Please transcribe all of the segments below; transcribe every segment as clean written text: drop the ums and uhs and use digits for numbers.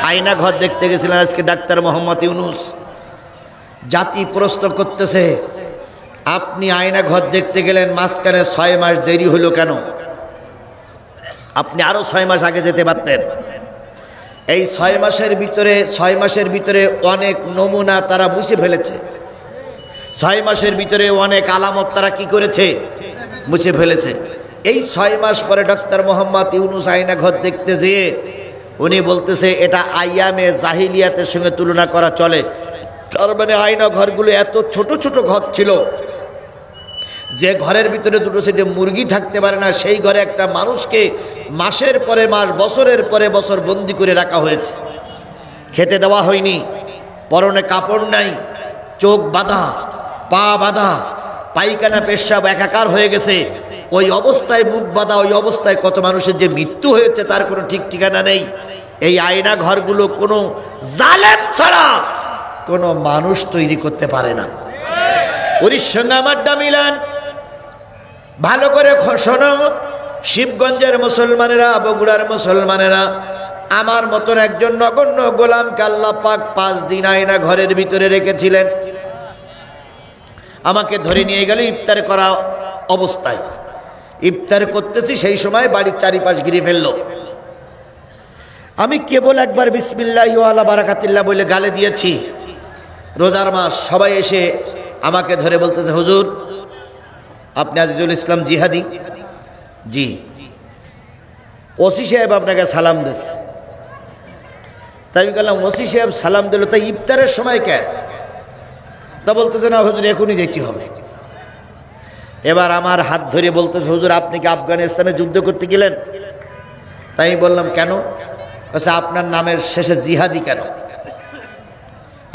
আয়না ঘর দেখতে গেছিলেন আজকে ডাক্তার মোহাম্মদ ইউনুস। জাতি প্রশ্ন করতেছে, আপনি আয়না ঘর দেখতে গেলেন, মাঝখানে 6 মাস দেরি হলো কেন? আপনি আরো 6 মাস আগে যেতে পারতেন। এই 6 মাসের ভিতরে অনেক নমুনা তারা মুছে ফেলেছে। 6 মাসের ভিতরে অনেক আলামত তারা কি করেছে? মুছে ফেলেছে। এই 6 মাস পরে ডক্টর মোহাম্মদ ইউনুস আয়না ঘর দেখতে যেয়ে উনি বলতেছে এটা আইয়ামে জাহিলিয়াতের সঙ্গে তুলনা করা চলে। তার মানে আয়না ঘরগুলো এত ছোট ছোট ঘর ছিল যে ঘরের ভিতরে দুটো সেটে মুরগি থাকতে পারে না, সেই ঘরে একটা মানুষকে মাসের পরে মাস, বছরের পরে বছর বন্দি করে রাখা হয়েছে। খেতে দেওয়া হয়নি, পরনে কাপড় নাই, চোখ বাঁধা, পা বাঁধা, পায়খানা পেশাব একাকার হয়ে গেছে। ওই অবস্থায় মুখ বাঁধা, ওই অবস্থায় কত মানুষের যে মৃত্যু হয়েছে তার কোনো ঠিক ঠিকানা নেই। এই আয়না ঘরগুলো কোনো জালেম ছাড়া কোনো মানুষ তৈরি করতে পারে না। ওর সঙ্গে আমারটা মিলান, ভালো করে শোনো শিবগঞ্জের মুসলমানেরা, বগুড়ার মুসলমানেরা, আমার মতন একজন নগণ্য গোলামকে আল্লাহ পাক 5 দিন আয়না ঘরের ভিতরে রেখেছিলেন। আমাকে ধরে নিয়ে গেল ইফতার করা অবস্থায়। ইফতার করতেছি, সেই সময় বাড়ির চারিপাশ ঘিরে ফেললো। আমি কেবল একবার বিসমিল্লাহি ওয়া আলা বারাকাতিল্লাহ বলে গালে দিয়েছি। রোজার মাস, সবাই এসে আমাকে ধরে বলতেছে, হুজুর আপনি আজিজুল ইসলাম জিহাদি? জি। ওসি সাহেব আপনাকে সালাম দিচ্ছে। তাই আমি বললাম, ওসি সাহেব সালাম দিল, তাই ইফতারের সময় কেন? তা বলতেছে, না হুজুর এখনই যেতে হবে। এবার আমার হাত ধরে বলতেছে, হুজুর আপনি কি আফগানিস্তানে যুদ্ধ করতে গেলেন? তাই বললাম, কেন? আচ্ছা আপনার নামের শেষে জিহাদি কেন?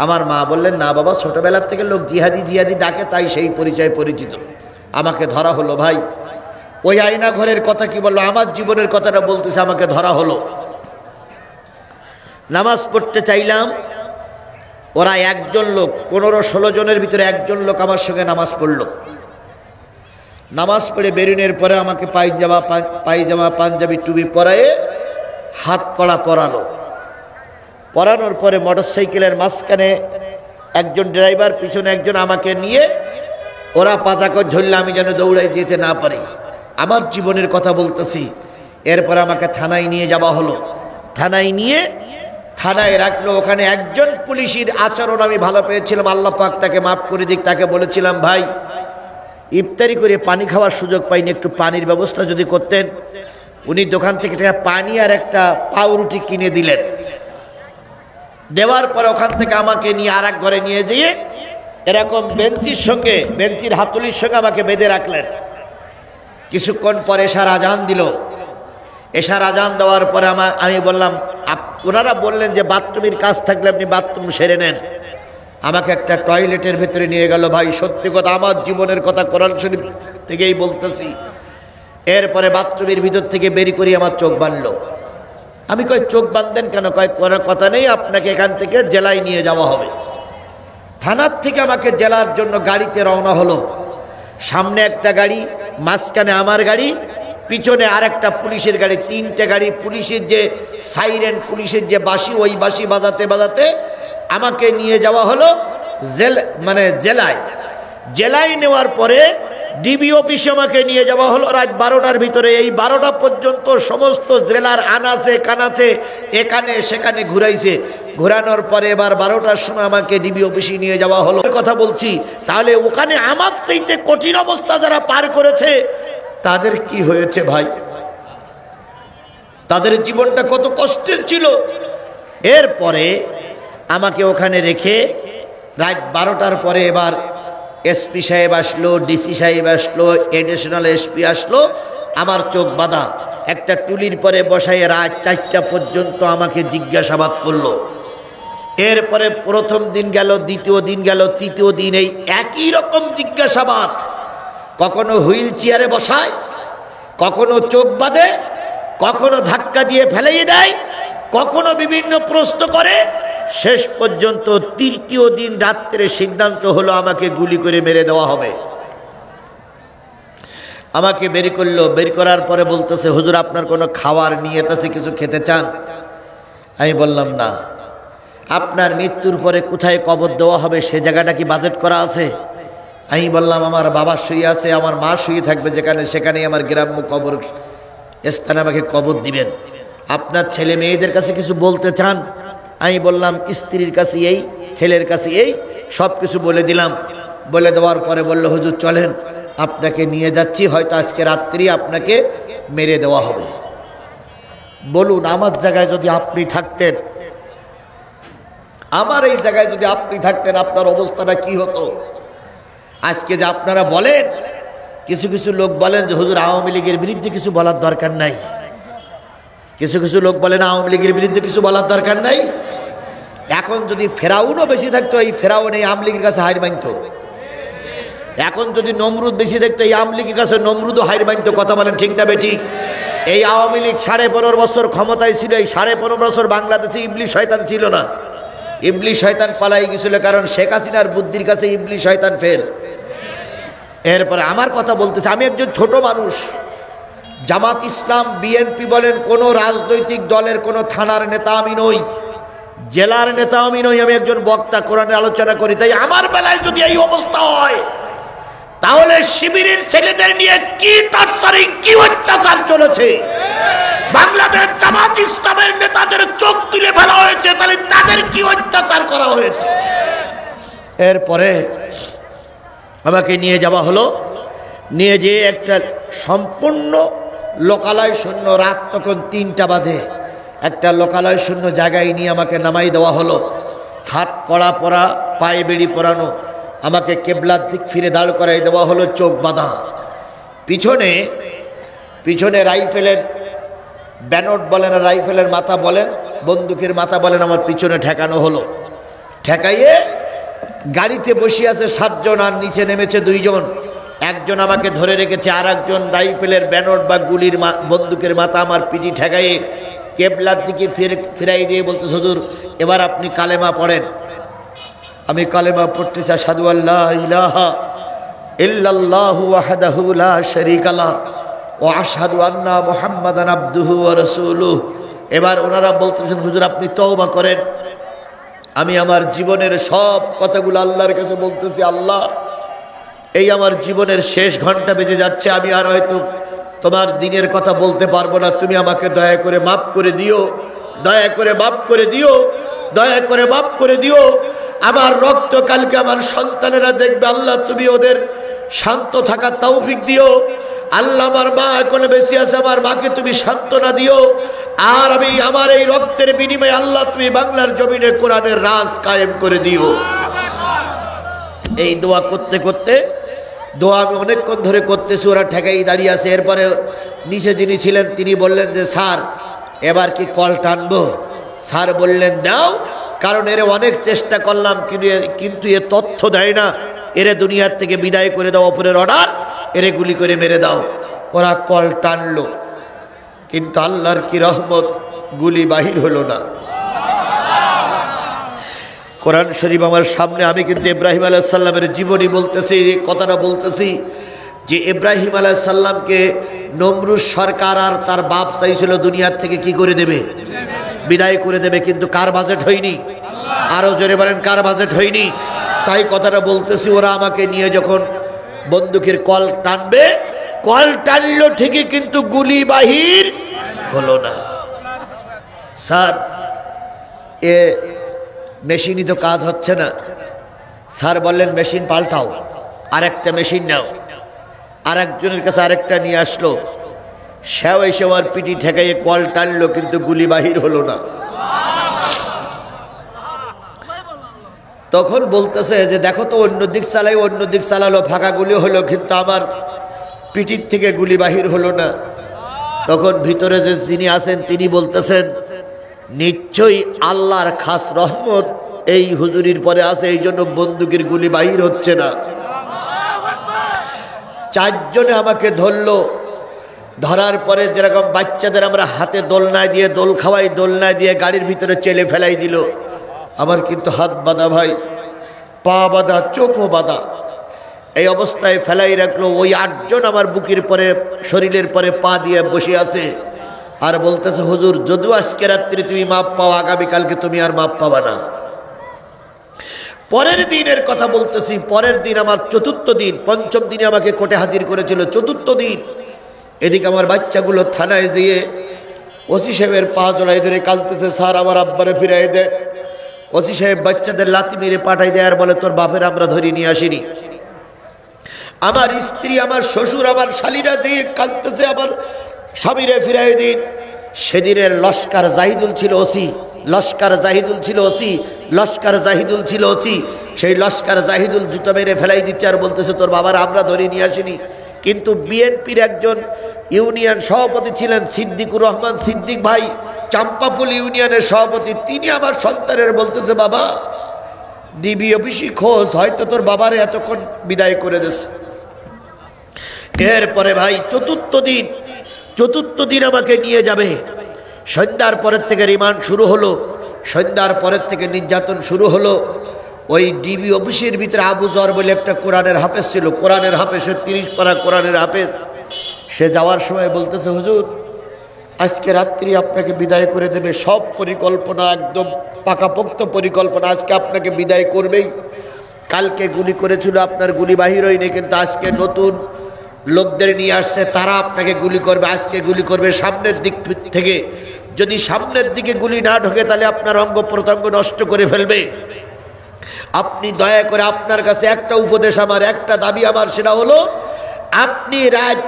আমার মা বললেন, না বাবা, ছোটবেলার থেকে লোক জিহাদি জিহাদি ডাকে, তাই সেই পরিচয় পরিচিত। আমাকে ধরা হলো। ভাই ওই আয়না ঘরের কথা কি বললো? আমার জীবনের কথাটা বলতেছে। আমাকে ধরা হলো, নামাজ পড়তে চাইলাম। ওরা একজন লোক, 15-16 জনের ভিতরে একজন লোক আমার সঙ্গে নামাজ পড়লো। নামাজ পড়ে বেরিনের পরে আমাকে পায়জামা পাঞ্জাবি টুপি পরায়ে হাত কড়া পরালো। পরানোর পরে মোটরসাইকেলের মাঝখানে একজন ড্রাইভার, পিছনে একজন, আমাকে নিয়ে ওরা পাজা করে ধরলে আমি যেন দৌড়াই যেতে না পারি। আমার জীবনের কথা বলতেছি। এরপর আমাকে থানায় নিয়ে যাওয়া হলো। থানায় রাখলো। ওখানে একজন পুলিশের আচরণ আমি ভালো পেয়েছিলাম, আল্লাহ পাক তাকে মাফ করে দিক। তাকে বলেছিলাম, ভাই ইফতারি করে পানি খাওয়ার সুযোগ পাইনি, একটু পানির ব্যবস্থা যদি করতেন। উনি দোকান থেকে একটা পানি আর একটা পাউরুটি কিনে দিলেন। দেওয়ার পর ওখান থেকে আমাকে নিয়ে আর এক ঘরে নিয়ে যেয়ে এরকম বেঞ্চির হাতুলির সঙ্গে আমাকে বেঁধে রাখলেন। কিছুক্ষণ পরে এশার আজান দিল। এশার আজান দেওয়ার পরে আমি বললাম, ওনারা বললেন যে বাথরুমের কাজ থাকলে আপনি বাথরুম সেরে নেন। আমাকে একটা টয়লেটের ভেতরে নিয়ে গেল। ভাই সত্যি কথা, আমার জীবনের কথা কোরআন শরীফ থেকেই বলতেছি। এরপরে বাথরুমের ভিতর থেকে বেরি করে আমার চোখ বাঁধলো। আমি কই, চোখ বাঁধলেন কেন? কয়, কোনো কথা নেই, আপনাকে এখান থেকে জেলায় নিয়ে যাওয়া হবে। থানার থেকে আমাকে জেলার জন্য গাড়িতে রওনা হলো। সামনে একটা গাড়ি, মাঝখানে আমার গাড়ি, পিছনে আর একটা পুলিশের গাড়ি। 3টে গাড়ি। পুলিশের যে সাইরেন, পুলিশের যে বাঁশি, ওই বাঁশি বাজাতে বাজাতে আমাকে নিয়ে যাওয়া হলো জেলায় নেওয়ার পরে ডিবি অফিসে আমাকে নিয়ে যাওয়া হলো রাত 12টার ভিতরে। এই 12টা পর্যন্ত সমস্ত জেলার আনাচে কানাচে এখানে সেখানে ঘুরাইছে। ঘোরানোর পরে এবার 12টার সময় আমাকে ডিবি অফিসে নিয়ে যাওয়া হলো। কথা বলছি, তাহলে ওখানে আমার চাইতে কঠিন অবস্থা যারা পার করেছে তাদের কি হয়েছে ভাই? তাদের জীবনটা কত কষ্টের ছিল। এরপরে আমাকে ওখানে রেখে রাত 12টার পরে এবার এসপি সাহেব আসলো, ডিসি সাহেব আসলো, এডিশনাল এসপি আসলো। আমার চোখ বাঁধা একটা টুলির পরে বসায় রাত 4টা পর্যন্ত আমাকে জিজ্ঞাসাবাদ করলো। এরপরে প্রথম দিন গেল, দ্বিতীয় দিন গেল, তৃতীয় দিন এই একই রকম জিজ্ঞাসাবাদ। কখনো হুইল চেয়ারে বসায়, কখনো চোখ বাঁধে, কখনো ধাক্কা দিয়ে ফেলিয়ে দেয়, কখনো বিভিন্ন প্রশ্ন করে। শেষ পর্যন্ত তৃতীয় দিন রাত্রে সিদ্ধান্ত হলো আমাকে গুলি করে মেরে দেওয়া হবে। আমাকে বের করলো। বের করার পরে বলতেছে, হুজুর আপনার কোনো খাওয়ার নিয়ত আছে, কিছু খেতে চান? আমি বললাম না। আপনার মৃত্যুর পরে কোথায় কবর দেওয়া হবে সে জায়গাটা কি বাজেট করা আছে? আমি বললাম আমার বাবা শুয়ে আছে, আমার মা শুয়ে থাকবে যেখানে, সেখানেই আমার গ্রাম্য কবর স্থানে আমাকে কবর দিবেন। আপনার ছেলে মেয়েদের কাছে কিছু বলতে চান? আমি বললাম স্ত্রীর কাছে এই, ছেলের কাছে এই, সব কিছু বলে দিলাম। বলে দেওয়ার পরে বলল হুজুর চলেন, আপনাকে নিয়ে যাচ্ছি, হয়তো আজকে রাত্রি আপনাকে মেরে দেওয়া হবে। বলুন আমার জায়গায় যদি আপনি থাকতেন, আমার এই জায়গায় যদি আপনি থাকতেন, আপনার অবস্থাটা কি হতো? আজকে যে আপনারা বলেন, কিছু কিছু লোক বলেন যে হুজুর আওয়ামী লীগের বিরুদ্ধে কিছু বলার দরকার নাই, কিছু কিছু লোক বলেন আওয়ামী লীগের বিরুদ্ধে কিছু বলার দরকার নাই। এখন যদি ফেরাউনও বেশি থাকতো, এই ফেরাউন এই আওয়ামী লীগের কাছে হার মানত। এখন যদি নমরুদ বেশি দেখতো, এই আওয়ামী লীগের কাছে নমরুদও হার মানত। কথা বলেন ঠিক না বেঠিক? এই আওয়ামী লীগ 15.5 বছর ক্ষমতায় ছিল, এই 15.5 বছর বাংলাদেশে ইবলিশ শয়তান ছিল না? ইবলিশ শয়তান পালাই গেছিল, কারণ শেখ হাসিনার বুদ্ধির কাছে ইবলিশ শয়তান ফেল। এরপরে আমার কথা বলতেছে, আমি একজন ছোট মানুষ। জামাত ইসলাম, বিএনপি বলেন, কোনো রাজনৈতিক দলের কোনো থানার নেতা আমি নই, জেলার নেতা আমি নই, আমি একজন বক্তা, কোরআনের আলোচনা করি। তাই আমার বেলায় যদি এই অবস্থা হয়, তাহলে শিবিরের ছেলেদের নিয়ে কি টর্চারিং, কি অত্যাচার চলেছে। বাংলাদেশ জামাত ইসলামের নেতাদের চোখ তুলে ফেলা হয়েছে, তাহলে তাদের কি অত্যাচার করা হয়েছে। এরপরে আমাকে নিয়ে যাওয়া হলো, নিয়ে যেয়ে একটা সম্পূর্ণ লোকালয় শূন্য, রাত তখন 3টা বাজে, একটা লোকালয় শূন্য জায়গায় নিয়ে আমাকে নামাই দেওয়া হলো। হাত কড়া পরা, পায়ে বেড়ি পরানো, আমাকে কেবলার দিক ফিরে দাঁড় করাই দেওয়া হলো, চোখ বাঁধা। পিছনে পিছনে রাইফেলের ব্যানট বলেন, রাইফেলের মাথা বলেন, বন্দুকের মাথা বলেন, আমার পিছনে ঠেকানো হলো। ঠেকাইয়ে গাড়িতে বসে আছে 7 জন, আর নিচে নেমেছে 2 জন। একজন আমাকে ধরে রেখেছে, আর একজন রাইফেলের ব্যানট বা গুলির বন্দুকের মাথা আমার পিঠে ঠেকাইয়ে কেবলার দিকে ফিরাই দিয়ে বলতে, হুজুর এবার আপনি কালেমা পড়েন। আমি কালেমা পড়তেছি, আশহাদু আল্লা ইলাহা ইল্লাল্লাহু ওয়াহদাহু লা শারীকা লাহু ওয়া আশহাদু আন্না মুহাম্মাদান আবদুহু ওয়া রাসূলুহু। এবার ওনারা বলতেছেন, হুজুর আপনি তওবা করেন। আমি আমার জীবনের সব কথাগুলো আল্লাহর কাছে বলতেছি, আল্লাহ এই আমার জীবনের শেষ ঘন্টা বেজে যাচ্ছে, আমি আর হয়তো তোমার দিনের কথা বলতে পারবো না, তুমি আমাকে দয়া করে মাফ করে দিও, দয়া করে মাফ করে দিও, দয়া করে মাফ করে দিও। আমার রক্ত কালকে আমার সন্তানেরা দেখবে, আল্লাহ তুমি ওদের শান্ত থাকার তৌফিক দিও। আল্লাহ আমার মা এখনো বেঁচে আছে, আমার মাকে তুমি সান্ত্বনা দিও। আর আমি আমার এই রক্তের বিনিময়ে আল্লাহ তুমি বাংলার জমিনে কোরআনের রাজ কায়েম করে দিও। এই দোয়া করতে করতে, দোয়া আমি অনেকক্ষণ ধরে করতেছি, ওরা ঠেকাই দাঁড়িয়ে আছে। এরপরে নিচে যিনি ছিলেন তিনি বললেন যে স্যার এবার কি কল টানবো? স্যার বললেন দাও, কারণ এর অনেক চেষ্টা করলাম, কিন্তু এ তথ্য দেয় না, এরে দুনিয়ার থেকে বিদায় করে দাও, অপরের অর্ডার, এরে গুলি করে মেরে দাও। ওরা কল টানলো, কিন্তু আল্লাহর কি রহমত, গুলি বাহির হলো না। কোরআন শরীফ আমার সামনে, আমি কিন্তু ইব্রাহিম আলাইহিস সালামের জীবনী বলতেছি, কথাটা বলতেছি যে ইব্রাহিম আলাইহিস সালামকে নমরুদ সরকার আর তার বাপ চাইছিল দুনিয়ার থেকে কি করে দেবে, বিদায় করে দেবে, কিন্তু কার বাজেট হয়নি? আরো জোরে বলেন, কার বাজেট হয়নি? তাই কথাটা বলতেছি, ওরা আমাকে নিয়ে যখন বন্দুকের কল টানবে, কল টানলো ঠিকই, কিন্তু গুলি বাহির হলো না। স্যার এ মেশিনই তো কাজ হচ্ছে না। স্যার বললেন মেশিন পাল্টাও, আরেকটা মেশিন নাও। আরেকজনের কাছে আরেকটা নিয়ে আসলো, সেও এসে আমার পিটি ঠেকাইয়ে কল টানলো, কিন্তু গুলি বাহির হলো না। তখন বলতেছে যে দেখো তো অন্য দিক চালাই, অন্য দিক চালালো, ফাঁকা গুলি হলো, কিন্তু আমার পিটির থেকে গুলি বাহির হলো না। তখন ভিতরে যে যিনি আছেন তিনি বলতেছেন নিশ্চয়ই আল্লাহর খাস রহমত এই হুজুরির পরে আছে, এই জন্য বন্দুকের গুলি বাহির হচ্ছে না। 4 জনে আমাকে ধরলো। ধরার পরে যেরকম বাচ্চাদের আমরা হাতে দোলনায় দিয়ে দোল খাওয়াই, দোলনায় দিয়ে গাড়ির ভিতরে চেলে ফেলাই দিল। আমার কিন্তু হাত বাঁধা ভাই, পা বাঁধা, চোখও বাঁধা, এই অবস্থায় ফেলাই রাখলো। ওই 8 জন আমার বুকের পরে, শরীরের পরে পা দিয়ে বসে আছে। আর বলতেছে হুজুর যদিও আজকে রাত্রি তুমি মাপ পাও, আগামীকালকে তুমি আর মাপ পাবা না। পরের দিনের কথা বলতেছি, পরের দিন আমার চতুর্থ দিন, পঞ্চম দিনে আমাকে কোর্টে হাজির করেছিল, চতুর্থ দিন এদিকে আমার বাচ্চাগুলো থানায় যেয়ে ওসি সাহেবের পা জড়াই ধরে কাঁদতেছে, স্যার আমার আব্বারে ফিরাই দেয়। ওসি সাহেব বাচ্চাদের লাথি মেরে পাঠাই দেয় আর বলে তোর বাপের আমরা ধরে নিয়ে আসিনি। আমার স্ত্রী, আমার শ্বশুর, আমার শালীরা যেয়ে কাঁদতেছে আমার স্বামীরে ফিরাই দিন। সেদিনের লস্কর জাহিদুল ছিল ওসি, লস্কর জাহিদুল ছিল ওসি, লস্কর জাহিদুল ছিল ওসি। সেই লস্কর জাহিদুল জুতো মেরে ফেলাই দিচ্ছে আর বলতেছে তোর বাবার আমরা ধরে নিয়ে আসিনি। কিন্তু বিএনপির একজন ইউনিয়ন সভাপতি ছিলেন সিদ্দিকুর রহমান সিদ্দিক ভাই, চাম্পাপুল ইউনিয়নের সভাপতি, তিনি আমার সন্তানের বলতেছে বাবা ডিবি অফিসি খোঁজ, হয়তো তোর বাবারে এতক্ষণ বিদায় করে দিচ্ছে। এরপরে ভাই চতুর্থ দিন আমাকে নিয়ে যাবে। সন্ধ্যার পরের থেকে রিমান্ড শুরু হলো, সন্ধ্যার পরের থেকে নির্যাতন শুরু হলো। ওই ডিবি অফিসের ভিতরে আবু জর বলে একটা কোরআনের হাফেজ ছিল, কোরআনের হাফেজের 30 পারা কোরআনের হাফেজ। সে যাওয়ার সময় বলতেছে হুজুর আজকে রাত্রি আপনাকে বিদায় করে দেবে, সব পরিকল্পনা একদম পাকাপোক্ত পরিকল্পনা, আজকে আপনাকে বিদায় করবেই। কালকে গুলি করেছিল, আপনার গুলি বাহির হয়নি, কিন্তু আজকে নতুন লোকদের নিয়ে আসছে, তারা আপনাকে গুলি করবে, আজকে গুলি করবে সামনের দিক থেকে। যদি সামনের দিকে গুলি না ঢোকে তাহলে আপনার অঙ্গ প্রত্যঙ্গ নষ্ট করে ফেলবে। আপনি দয়া করে, আপনার কাছে একটা উপদেশ আমার, একটা দাবি আমার, সেটা হলো আপনি রাত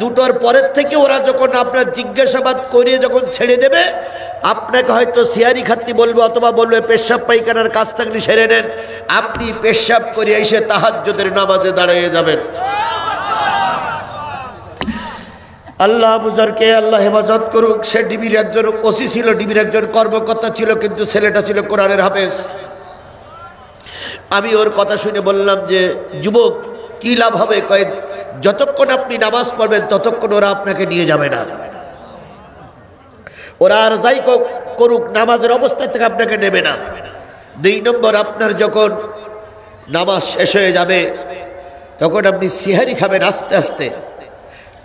2টার পরের থেকে ওরা যখন আপনার জিজ্ঞাসাবাদ করিয়ে যখন ছেড়ে দেবে, আপনাকে হয়তো সিয়ারি খাত্তি বলবে অথবা বলবে পেশাব পায়খানার কাজ থাকলে সেরে নেন, আপনি পেশাব করে এসে তাহাজ্জুদের নামাজে দাঁড়িয়ে যাবেন। আল্লাহ বুজারকে আল্লাহ হেফাজত করুক। সে ডিবির একজন ওসি ছিল, ডিবির একজন কর্মকর্তা ছিল, কিন্তু ছেলেটা ছিল কোরআনের হাফেজ। আমি ওর কথা শুনে বললাম যে যুবক কি লাভ হবে, কয়ে যতক্ষণ আপনি নামাজ পড়বেন ততক্ষণ ওরা আপনাকে নিয়ে যাবে না, ওরা আর যাই করুক নামাজের অবস্থা থেকে আপনাকে নেবে না। 2 নম্বর, আপনার যখন নামাজ শেষ হয়ে যাবে তখন আপনি সিহারি খাবেন আস্তে আস্তে,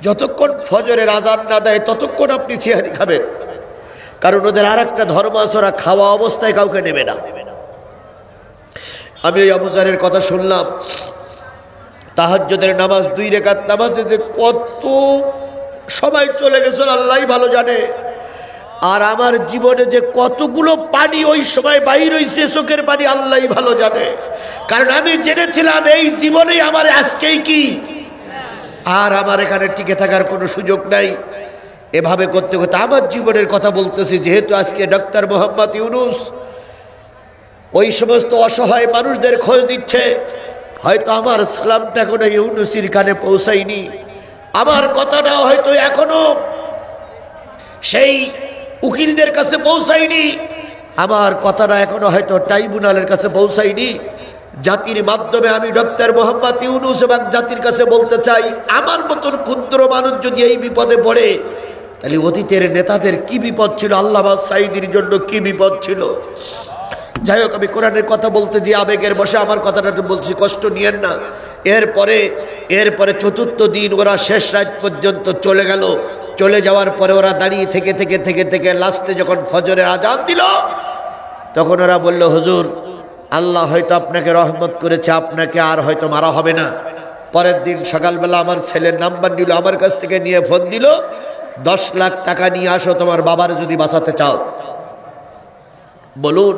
যতক্ষণ ফজরের আজান না দেয় ততক্ষণ আপনি সিহারি খাবেন, কারণ ওদের আর একটা ধর্ম আছে, ওরা খাওয়া অবস্থায় কাউকে নেবে না। আমি ওই আবু জারের কথা শুনলাম, তাহাজ্জুদের নামাজ 2 রাকাত নামাজে যে কত সবাই চলে গেছেন আল্লাহই ভালো জানে, আর আমার জীবনে যে কতগুলো পানি ওই সময় বাইর হইছে চোখের পানি আল্লাহই ভালো জানে। কারণ আমি জেনেছিলাম এই জীবনেই আমার আজকেই কি, আর আমার এখানে টিকে থাকার কোনো সুযোগ নাই। এভাবে করতে করতে আমার জীবনের কথা বলতেছি, যেহেতু আজকে ডক্টর মোহাম্মদ ইউনূস ওই সমস্ত অসহায় মানুষদের খোঁজ দিচ্ছে, হয়তো আমার সালামটা এখনো ইউনূসের কানে পৌঁছায়নি, আমার কথাটাও হয়তো এখনো সেই উকিলদের কাছে পৌঁছায়নি, আমার কথাটা এখনো হয়তো ট্রাইব্যুনালের কাছে পৌঁছায়নি। জাতির মাধ্যমে আমি ডক্টর মোহাম্মদ ইউনূস এবং জাতির কাছে বলতে চাই, আমার মতন ক্ষুদ্র মানুষ যদি এই বিপদে পড়ে তাহলে অতীতের নেতাদের কি বিপদ ছিল, আল্লামা সাঈদীর জন্য কি বিপদ ছিল। যাই হোক, আমি কোরআনের কথা বলতে যে আবেগের বসে আমার কথাটা বলছি, কষ্ট নিয়েন না। এরপরে চতুর্থ দিন ওরা শেষ রাত পর্যন্ত চলে গেল। চলে যাওয়ার পরে ওরা দাঁড়িয়ে থেকে লাস্টে যখন ফজরের আজান দিল তখন ওরা বলল হুজুর আল্লাহ হয়তো আপনাকে রহমত করেছে, আপনাকে আর হয়তো মারা হবে না। পরের দিন সকালবেলা আমার ছেলের নাম্বার নিল, আমার কাছ থেকে নিয়ে ফোন দিল, 10 লাখ টাকা নিয়ে আসো তোমার বাবার যদি বাঁচাতে চাও। বলুন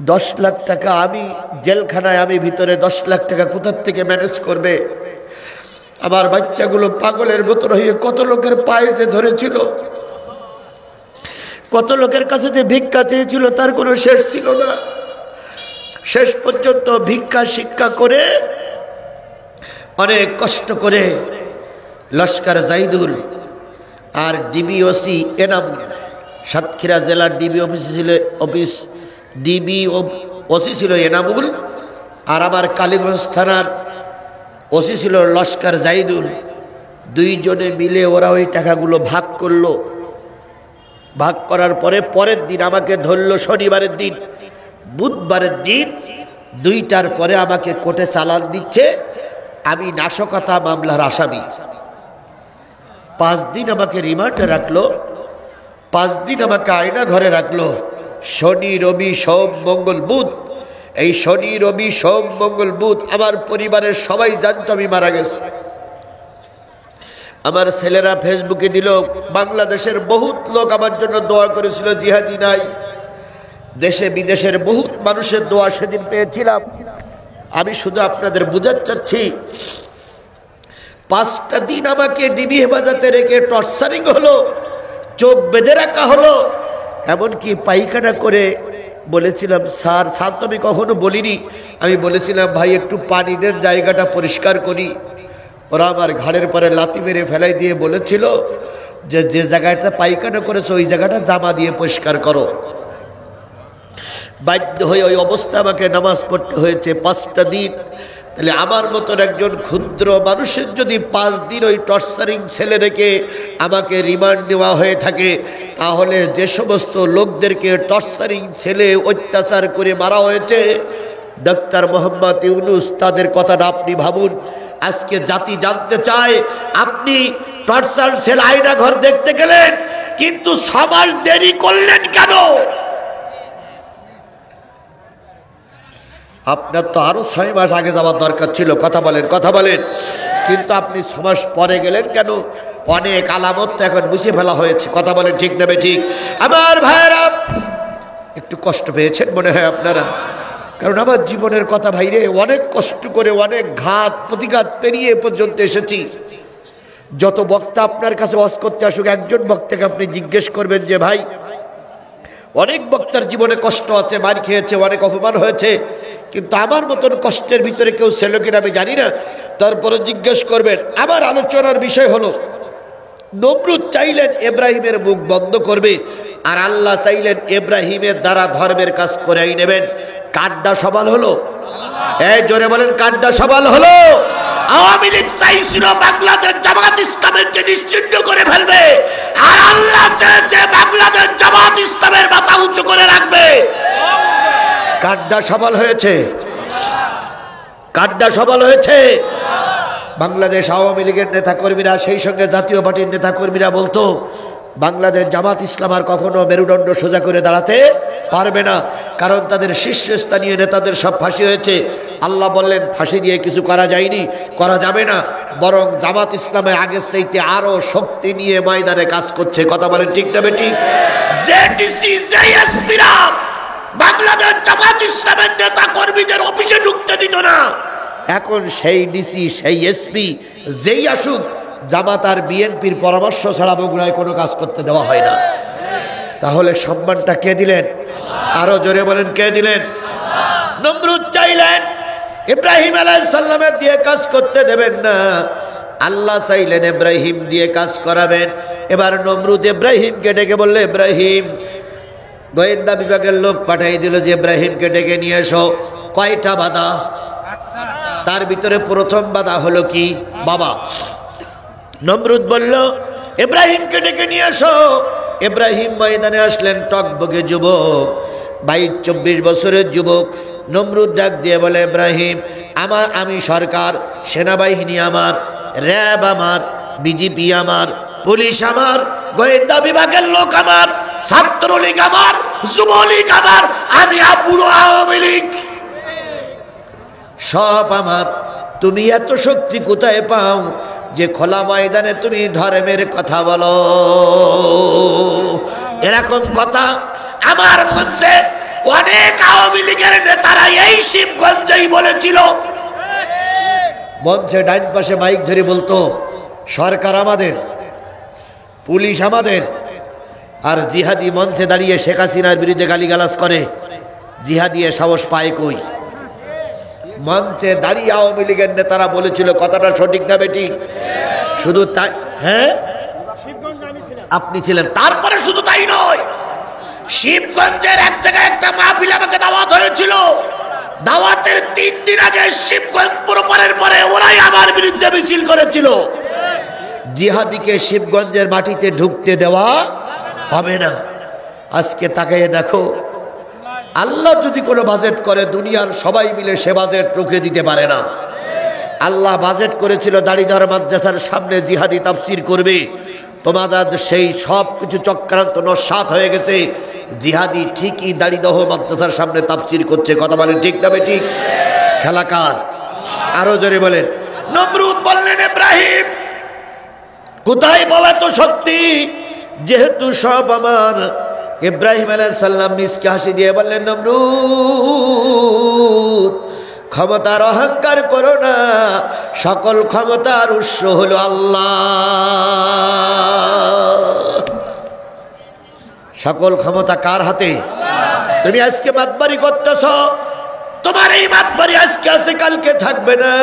10 লাখ টাকা, আমি জেলখানায়, আমি ভিতরে 10 লাখ টাকা কোথার থেকে ম্যানেজ করবে? আমার বাচ্চাগুলো পাগলের মতো হয়ে কত লোকের পায়ে যে ধরেছিল, কত লোকের কাছে যে ভিক্ষা চেয়েছিল তার কোনো শেষ ছিল না। শেষ পর্যন্ত ভিক্ষা শিক্ষা করে অনেক কষ্ট করে লস্কর জাহিদুল আর ডিবি ওসি এনামুল, সাতক্ষীরা জেলার ডিবি ওসি ছিল এনামুল, আর আমার কালীগঞ্জ থানার ওসি ছিল লস্কর জাহিদুল। 2 জনে মিলে ওরা ওই টাকাগুলো ভাগ করলো। ভাগ করার পরে পরের দিন আমাকে ধরলো শনিবারের দিন, বুধবারের দিন 2টার পরে আমাকে কোর্টে চালান দিচ্ছে, আমি নাশকতা মামলার আসামি। 5 দিন আমাকে রিমান্ডে রাখলো, 5 দিন আমাকে আয়না ঘরে রাখলো। শনি রবি সোম মঙ্গল বুধ, এই শনি রবি সোম মঙ্গল বুধ আমার পরিবারের সবাই জানতো আমি মারা গেছি। আমার ছেলেরা ফেসবুকে দিল, বাংলাদেশের বহুত লোক আমার জন্য দোয়া করেছিল, জিহাদি নাই। দেশে বিদেশের বহুত মানুষের দোয়া সেদিন পেয়েছিলাম। আমি শুধু আপনাদের বুঝাতে চাচ্ছি, 5টা দিন আমাকে ডিবি হেফাজতে রেখে টর্চারিং হলো, চোখ বেঁধে রাখা হলো, এমনকি পায়খানা করে বলেছিলাম স্যার তো আমি কখনো বলিনি, আমি বলেছিলাম ভাই একটু পানি দেন, জায়গাটা পরিষ্কার করি। ওরা আমার ঘাড়ের পরে লাথি মেরে ফেলাই দিয়ে বলেছিল যে যে জায়গাটা পায়খানা করেছো ওই জায়গাটা জামা দিয়ে পরিষ্কার করো। বাধ্য হয়ে ওই অবস্থা আমাকে নামাজ পড়তে হয়েছে 5টা দিন। তাহলে আমার মতন একজন ক্ষুদ্র মানুষের যদি 5 দিন ওই টর্চারিং ছেলে রেখে আমাকে রিমান্ড নেওয়া হয়ে থাকে, তাহলে যে সমস্ত লোকদেরকে টর্চারিং ছেলে অত্যাচার করে মারা হয়েছে, ডক্টর মোহাম্মদ ইউনূস তাদের কথাটা আপনি ভাবুন। আজকে জাতি জানতে চায়, আপনি টর্চার ছেলে আয়না ঘর দেখতে গেলেন, কিন্তু 6 মাস দেরি করলেন কেন? আপনার তো আরো 6 মাস আগে যাওয়ার দরকার ছিল। কথা বলেন, কথা বলেন। কিন্তু আপনি 6 মাস পরে গেলেন কেন? অনেক আলামত তো এখন মুছে ফেলা হয়েছে। কথা বলেন, ঠিক না বেঠিক? আমার ভাইয়েরা, একটু কষ্ট পেয়েছেন মনে হয় আপনারা, কারণ আমার জীবনের কথা ভাইরে, অনেক কষ্ট করে অনেক ঘাত প্রতিঘাত পেরিয়ে পর্যন্ত এসেছি। যত বক্তা আপনার কাছে ওয়াজ করতে আসুক, একজন বক্তাকে আপনি জিজ্ঞেস করবেন যে ভাই, অনেক বক্তার জীবনে কষ্ট আছে, মার খেয়েছে, অনেক অপমান হয়েছে, কিন্তু আমার মতন কষ্টের ভিতরে কেউ ছিল কিনা আমি জানি না। তারপরে জিজ্ঞেস করবেন। আমার আলোচনার বিষয় হলো, নমরুদ চাইলেন ইব্রাহিমের মুখ বন্ধ করবে, আর আল্লাহ চাইলেন ইব্রাহিমের দ্বারা ধর্মের কাজ করাই নেবেন। কাড্ডা সবাল হলো? এই জোরে বলেন, কাড্ডা সবাল হলো? আওয়ামী লীগ চাইছিল বাংলাদেশ জামাত ইসলামকে নিশ্চিহ্ন করে ফেলবে, আর আল্লাহ চেয়েছে বাংলাদেশ জামাত ইসলামের মাথা উঁচু করে রাখবে। কাড্ডা সবাল হয়েছে? কাড্ডা সবাল হয়েছে? বাংলাদেশ আওয়ামী লীগের নেতাকর্মীরা, সেই সঙ্গে জাতীয় পার্টির নেতাকর্মীরা বলতো, বাংলাদেশ জামাত ইসলাম আর কখনো মেরুদণ্ড সোজা করে দাঁড়াতে পারবে না, কারণ তাদের শীর্ষস্থানীয় নেতাদের সব ফাঁসি হয়েছে। আল্লাহ বললেন, ফাঁসি দিয়ে কিছু করা যায়নি, করা যাবে না, বরং জামাত ইসলামে আগের চাইতে আরো শক্তি নিয়ে ময়দানে কাজ করছে। কথা বলেন, ঠিক না বেঠিক? বাংলাদেশ জামাত ইসলামের নেতা কর্মীদের অফিসে ঢুকতে দিত না। এখন সেই ডিসি, সেই এসপি যেই আসুক, জামাত আর বিএনপির পরামর্শ ছাড়া বগুড়ায় কোনো কাজ করতে দেওয়া হয় না। তাহলে সম্মানটা কে দিলেন? আরো জোরে বলেন, কে দিলেন? নমরুদ চাইলেন ইব্রাহিম আলাইহিস সালামের দিয়ে কাজ করতে দেবেন না, আল্লাহ চাইলেন ইব্রাহিম দিয়ে কাজ করাবেন। এবার নমরুদ ইব্রাহিমকে ডেকে বললে, ইব্রাহিম, গোয়েন্দা বিভাগের লোক পাঠিয়ে দিল যে ইব্রাহিমকে ডেকে নিয়ে এসো। কয়টা বাধা? তার ভিতরে প্রথম বাধা হলো কি? বাবা। নমরুদ বলল, ইব্রাহিমকে ডেকে নিয়ে এসো। ইব্রাহিম ময়দানে আসলেন, টকবকে যুবক, 22-24 বছরের যুবক। নমরুদ ডাক দিয়ে বলে, ইব্রাহিম, আমি সরকার, সেনাবাহিনী আমার, র্যাব আমার, বিজিপি আমার, পুলিশ আমার, গোয়েন্দা বিভাগের লোক আমার, ছাত্রলীগ আমার, যুবলীগ আমার, আমি পুরো আওয়ামী লীগ, সব আমার। তুমি এত শক্তি কোথায় পাও যে খোলা ময়দানে তুমি ধর্মের কথা বলো? এরকম কথা আমার মধ্যে অনেক আওয়ামী লীগের নেতারা এই শিবগঞ্জেই বলেছিল। মঞ্চে ডাইন পাশে মাইক ধরে বলতো, সরকার আমাদের, পুলিশ আমাদের। আর জিহাদি মঞ্চে দাঁড়িয়ে শেখ হাসিনার বিরুদ্ধে গালিগালাজ করে। জিহাদি সাহস পায় কই? মঞ্চে দাঁড়িয়ে আওয়ামী লীগের নেতারা বলেছিল। কথাটা সঠিক না বেঠিক? শুধু তাই? হ্যাঁ, আপনি ছিলেন। তারপরে শুধু তাই নয়, শিবগঞ্জের এক জায়গায় একটা মাহফিল আমাকে দাওয়াত হয়েছিল। দাওয়াতের 3 দিন আগে শিবগঞ্জ পুরোপারের পরে ওরাই আমার বিরুদ্ধে মিছিল করেছিল। জিহাদিকে শিবগঞ্জের মাটিতে ঢুকতে দেওয়া হবে না। আজকে তাকিয়ে দেখো, আল্লাহ যদি কোনো বাজেট করে, দুনিয়ার সবাই মিলে সে বাজেট রুখে দিতে পারে না। আল্লাহ বাজেট করেছিল দাড়িদার মাদ্রাসার সামনে জিহাদি তাফসির করবে, তোমাদের সেই সব কিছু চক্রান্ত নস্যাৎ হয়ে গেছে। জিহাদি ঠিকই দাড়িদহ মাদ্রাসার সামনে তাফসীর করছে, কথা বলেন ঠিক না ঠিক? খেলাকার আরো জোরে বলেন। নমরুদ বললেন, ইব্রাহিম কোথায় পাওয়া তো শক্তি, যেহেতু সব আমার। ইব্রাহিম আলাইহিস সালাম মিসকে হাসি দিয়ে বললেন, নমরুদ ক্ষমতার অহংকার করো না, সকল ক্ষমতার উৎস হলো আল্লাহ। সকল ক্ষমতা কার হাতে? তুমি আজকে মাতবাড়ি করতেছ, তোমার এই মাতবাড়ি আজকে আছে কালকে থাকবে না।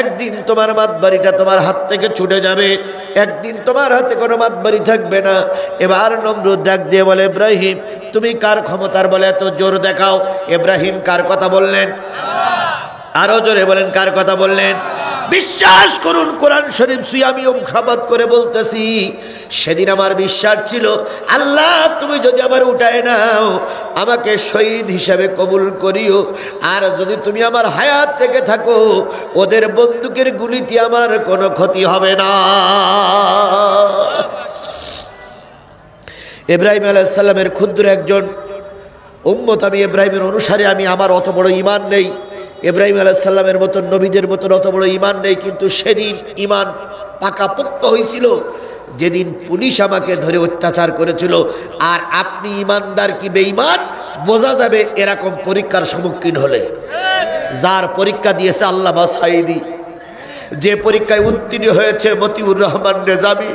একদিন তোমার মাতবাড়িটা তোমার হাত থেকে ছুটে যাবে, একদিন তোমার হাতে কোনো মাতবাড়ি থাকবে না। এবার নমরুদ ডাক দিয়ে বলে, ইব্রাহিম তুমি কার ক্ষমতার বলে এত জোর দেখাও? ইব্রাহিম কার কথা বললেন? আরো জোরে বলেন, কার কথা বললেন? বিশ্বাস করুন, কোরআন শরীফ ছুঁয়ে আমি শপথ করে বলতেছি, সেদিন আমার বিশ্বাস ছিল, আল্লাহ তুমি যদি আমার উঠায় নাও, আমাকে শহীদ হিসাবে কবুল করিও। আর যদি তুমি আমার হায়াত থেকে থাকো, ওদের বন্দুকের গুলিতে আমার কোনো ক্ষতি হবে না। ইব্রাহিম আলাইহিস সালামের ক্ষুদ্র একজন উম্মত আমি, ইব্রাহিমের অনুসারে আমি, আমার অত বড় ঈমান নেই, ইব্রাহিম আলাইহিস সালামের মতন নবীদের মতন অত বড় ঈমান নেই। কিন্তু সেদিন ঈমান পাকাপোক্ত হয়েছিল যেদিন পুলিশ আমাকে ধরে অত্যাচার করেছিল। আর আপনি ঈমানদার কি বেঈমান বোঝা যাবে এরকম পরীক্ষার সম্মুখীন হলে। যার পরীক্ষা দিয়েছে আল্লামা সাঈদী, যে পরীক্ষায় উত্তীর্ণ হয়েছে মতিউর রহমান নেজামী,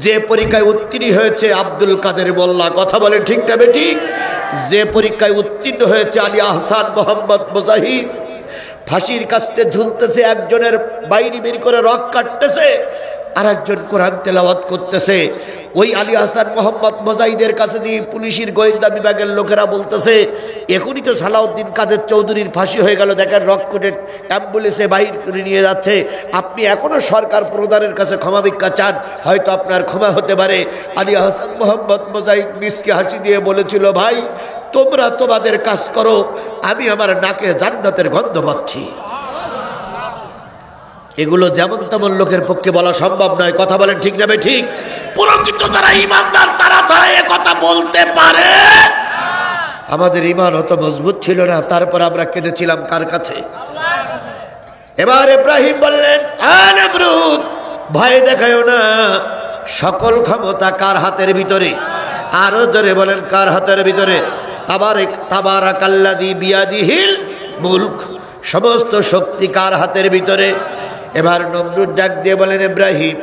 যে পরীক্ষায় উত্তীর্ণ হয়েছে আব্দুল কাদের মোল্লা, কথা বলে ঠিক না বেঠিক? যে পরীক্ষায় উত্তীর্ণ হয়েছে আলী আহসান মোহাম্মদ মুজাহিদ, ফাঁসির কাস্টে ঝুলতেছে, একজনের বাইরে বের করে রক কাটতেছে, আর একজন কোরআন তেলাওয়াত করতেছে। ওই আলী হাসান মোহাম্মদ মুজাহিদের কাছে যে পুলিশের গোয়েন্দা বিভাগের লোকেরা বলতেছে, এখনই তো সালাউদ্দিন কাদের চৌধুরীর ফাঁসি হয়ে গেল, দেখেন রক কোটে অ্যাম্বুলেন্সে বাহির করে নিয়ে যাচ্ছে, আপনি এখনও সরকার প্রধানের কাছে ক্ষমা ভিক্ষা চান, হয়তো আপনার ক্ষমা হতে পারে। আলী হাসান মোহাম্মদ মুজাহিদ মিসকে হাসি দিয়ে বলেছিল, ভাই তোমরা তোমাদের কাজ করো, আমি আমার নাকে জান্নাতের গন্ধ পাচ্ছি। এগুলো যেমন তেমন লোকের পক্ষে বলা সম্ভব নয়, কথা বলেন ঠিক না ঠিক? প্রকৃত যারা ঈমানদার তারা ছাড়া এ কথা বলতে পারে। আমাদের ঈমান অত মজবুত ছিল না, তারপর আমরা কেঁদেছিলাম কার কাছে? এবার ইব্রাহিম বললেন, নমরুদ ভয় দেখায়ও না, সকল ক্ষমতা কার হাতের ভিতরে? আরো জোরে বলেন, কার হাতের ভিতরে? তাবারাকাল্লাযী বিয়াদিহিল মুলক, সমস্ত শক্তি কার হাতের ভিতরে? এবার নমরুদ ডাক দিয়ে বলেন, ইব্রাহিম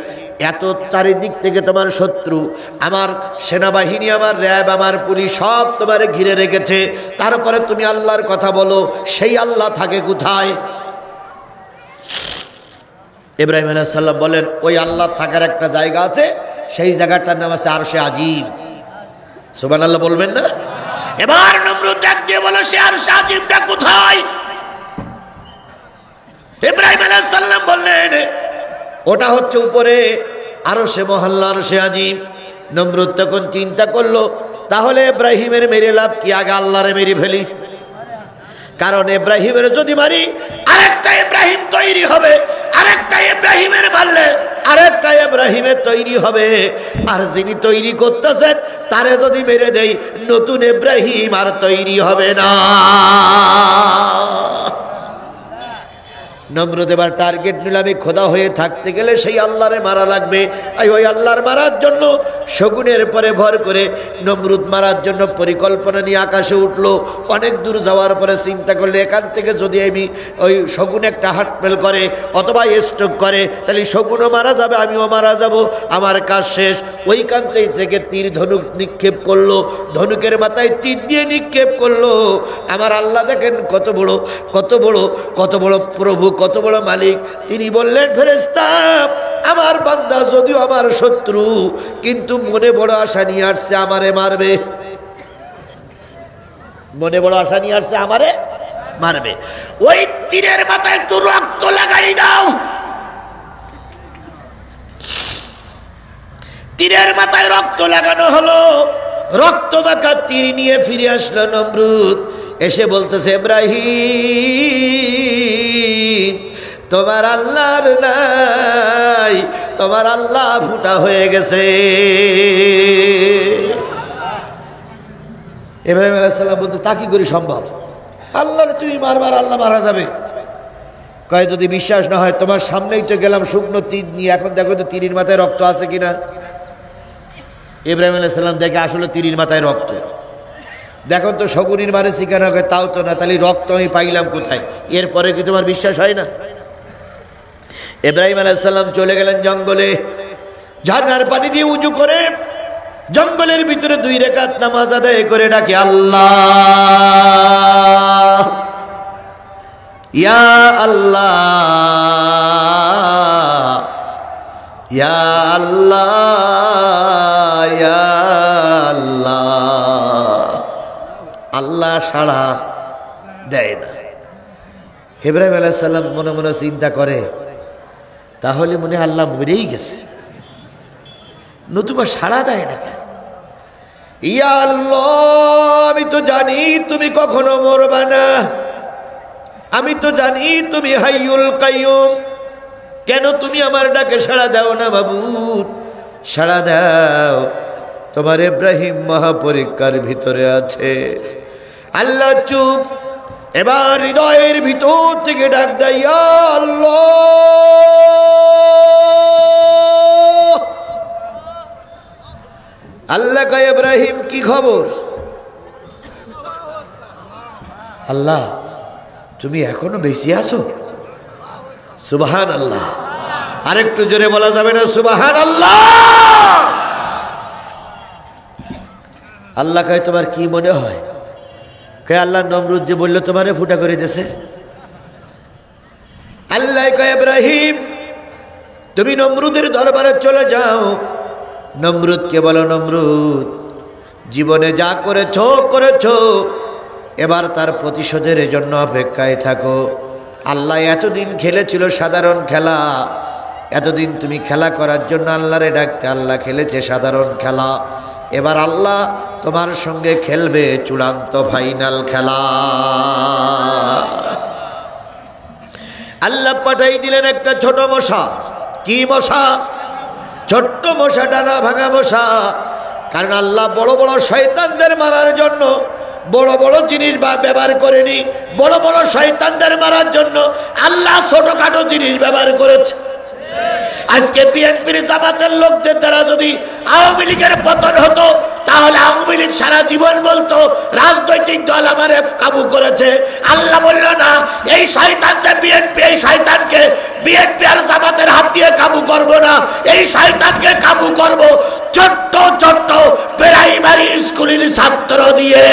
এত চারিদিক থেকে তোমার শত্রু, আমার সেনাবাহিনী, আমার র্যাব, আমার পুলিশ সব তোমার ঘিরে রেখেছে, তারপরে তুমি আল্লাহর কথা বলো, সেই আল্লাহ থাকে কোথায়? ইব্রাহিম আলাইহিস সালাম বলেন, ওই আল্লাহ থাকার একটা জায়গা আছে, সেই জায়গাটার নাম আছে আরশে আজিম। সুবহানাল্লাহ বলবেন না? এবার নমরুদ ডাক দিয়ে বলো, সে আরশে আজিমটা কোথায়? ইব্রাহিম আলাইহিস সালাম বললেন, ওটা হচ্ছে উপরে আরশে মহল্লা, আরশে আজিম। নমরুদ তখন চিন্তা করলো, তাহলে ইব্রাহিমের মেরে লাভ কি, আগে আল্লাহরে মেরে ফেলি। কারণ ইব্রাহিমের যদি মারি আরেকটা ইব্রাহিম তৈরি হবে, আরেকটা ইব্রাহিমের মারলে আরেকটা ইব্রাহিমের তৈরি হবে, আর যিনি তৈরি করতেছেন তারে যদি মেরে দেই নতুন ইব্রাহিম আর তৈরি হবে না। নমরুদ এবার টার্গেট নিল, আমি খোদা হয়ে থাকতে গেলে সেই আল্লাহরে মারা লাগবে। ওই আল্লাহর মারার জন্য শগুনের পরে ভর করে নমরুদ মারার জন্য পরিকল্পনা নিয়ে আকাশে উঠলো। অনেক দূর যাওয়ার পরে চিন্তা করলে, এখান থেকে যদি আমি ওই শগুন একটা হার্টফেল করে অথবা স্ট্রোক করে, তাহলে শগুনও মারা যাবে, আমিও মারা যাব, আমার কাজ শেষ। ওইখান থেকে তীর ধনুক নিক্ষেপ করলো, ধনুকের মাথায় তীর দিয়ে নিক্ষেপ করলো। আমার আল্লাহ দেখেন কত বড়, কত বড়, কত বড় প্রভু, কত বড় মালিক। তিনি বললেন, ফেরেশতা আমার বান্দা যদিও আমার শত্রু, কিন্তু মনে বড় আশা নিয়ে আসছে আমারে মারবে, মনে বড় আশা নিয়ে আসছে আমারে মারবে। ওই তীরের মাথায় একটু রক্ত লাগাই দাও। তীরের মাথায় রক্ত লাগানো হলো, রক্ত মাখা তীর নিয়ে ফিরে আসলো নমরুদ। এসে বলতেছে, ইব্রাহিম তোমার আল্লাহর নাই, তোমার আল্লাহ ফুটা হয়ে গেছে। ইব্রাহিম আলাইহিস সালাম বলতে তা কি করে সম্ভব? আল্লাহর তুমি মারবার, আল্লাহ মারা যাবে। কয় যদি বিশ্বাস না হয় তোমার সামনেই তো গেলাম শুকনো তীর নিয়ে, এখন দেখো তো তীরের মাথায় রক্ত আছে কিনা। ইব্রাহিম আলাইহিস সালাম দেখে আসলে তীরের মাথায় রক্ত। দেখো তো শগুনির মারে শিকানা, তাও তো না, তাহলে রক্ত আমি পাইলাম কোথায়? এরপরে কি তোমার বিশ্বাস হয় না? ইব্রাহিম আলাইহিস সালাম চলে গেলেন জঙ্গলে, ঝর্ণার পানি দিয়ে উজু করে জঙ্গলের ভিতরে 2 রাকাত নামাজ আদায় করে ডাকে আল্লাহ, ইয়া আল্লাহ, ইয়া আল্লাহ, ইয়া আল্লাহ। আল্লাহ সাড়া দেয় না। ইব্রাহিম আলাইহিস সালাম মনে মনে চিন্তা করে, তাহলে মনে আল্লাহ মরেই গেছে, নতুবা সাড়া দেয় না কেন? ইয়া আল্লাহ, আমি তো জানি তুমি কখনো মরবা না, আমি তো জানি তুমি হাইয়ুল কাইয়ুম, কেন তুমি আমার ডাকে সাড়া দাও না বাবু? সাড়া দাও, তোমার ইব্রাহিম মহাপরীক্ষার ভিতরে আছে। আল্লাহ চুপ। এবার হৃদয়ের ভিতর থেকে ডাক দেয়, ইয়া আল্লাহ। আল্লাহ কয়, ইব্রাহিম কি খবর? আল্লাহ তুমি এখনো বেঁচে আছো? সুবহানাল্লাহ। আরেকটু জোরে বলা যাবে না সুবহানাল্লাহ? আল্লাহ কয়, তোমার কি মনে হয়? কয়, আল্লাহ নমরুদ যে বললো তোমারে ফুটা করে দিয়েছে। আল্লাহ কয়, ইব্রাহিম তুমি নমরুদের দরবারে চলে যাও, নমরুদকে বলো, নমরুদ জীবনে যা করেছো করেছো, এবার তার প্রতিশোধের জন্য অপেক্ষায় থাকো। আল্লাহ এতদিন খেলেছিল সাধারণ খেলা, এতদিন তুমি খেলা করার জন্য আল্লাহরে ডাকতে, আল্লাহ খেলেছে সাধারণ খেলা, এবার আল্লাহ তোমার সঙ্গে খেলবে চূড়ান্ত ফাইনাল খেলা। আল্লাহ পাঠাই দিলেন একটা ছোট মশা। কি মশা? ছোট্ট মশা, ডানা ভাঙা মশা। কারণ আল্লাহ বড় বড় শয়তানদের মারার জন্য বড় বড় জিনিস ব্যবহার করেনি, বড় বড় শয়তানদের মারার জন্য আল্লাহ ছোটখাটো জিনিস ব্যবহার করেছে। আজকে বিএনপির জামাতের লোকদের দ্বারা যদি আওয়ামী লীগের পতন হতো, তাহলে আওয়ামী লীগ সারা জীবন বলতো রাজনৈতিক দল আমারে কাবু করেছে। আল্লাহ বলল না, এই শয়তানকে বিএনপি, এই শয়তানকে বিএনপি আর জামাতের হাত দিয়ে কাবু করব না, এই শয়তানকে কাবু করব ছোট্ট ছোট্ট প্রাইমারি স্কুলের ছাত্র দিয়ে।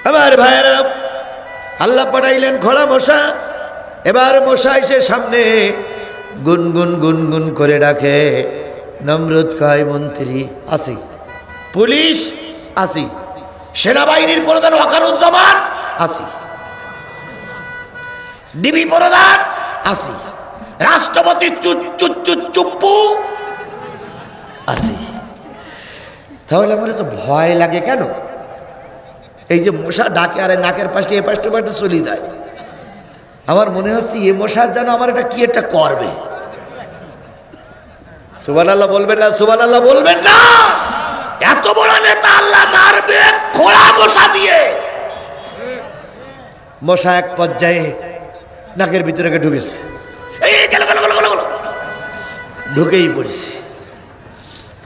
আমার ভাইয়েরা, আল্লাহ পাঠাইলেন খোলা মশা। এবার মশা এসে সামনে গুনগুন গুনগুন করে ডাকে, নমরুদ কয়, মন্ত্রী আসি, পুলিশ আসি, সেনাবাহিনীর প্রধান ওয়াকারুজ্জামান আসি, ডিবি প্রধান আসি, রাষ্ট্রপতি চুপ্পু আসি। তাহলে আমার তো ভয় লাগে কেন? এই যে মশা ডাকে আর নাকের পাশে এ পাশে পাশে চলে যায়, আমার মনে হচ্ছে এ মশার যেন আমার এটা কি একটা করবে। সুবহানাল্লাহ বলবেন না? সুবহানাল্লাহ বলবেন না? এত বড় নেতা আল্লাহ মারবে খোলা মশা দিয়ে। মশা এক পর্যায়ে নাকের ভিতরে ঢুকেছে, ঢুকেই পড়েছে।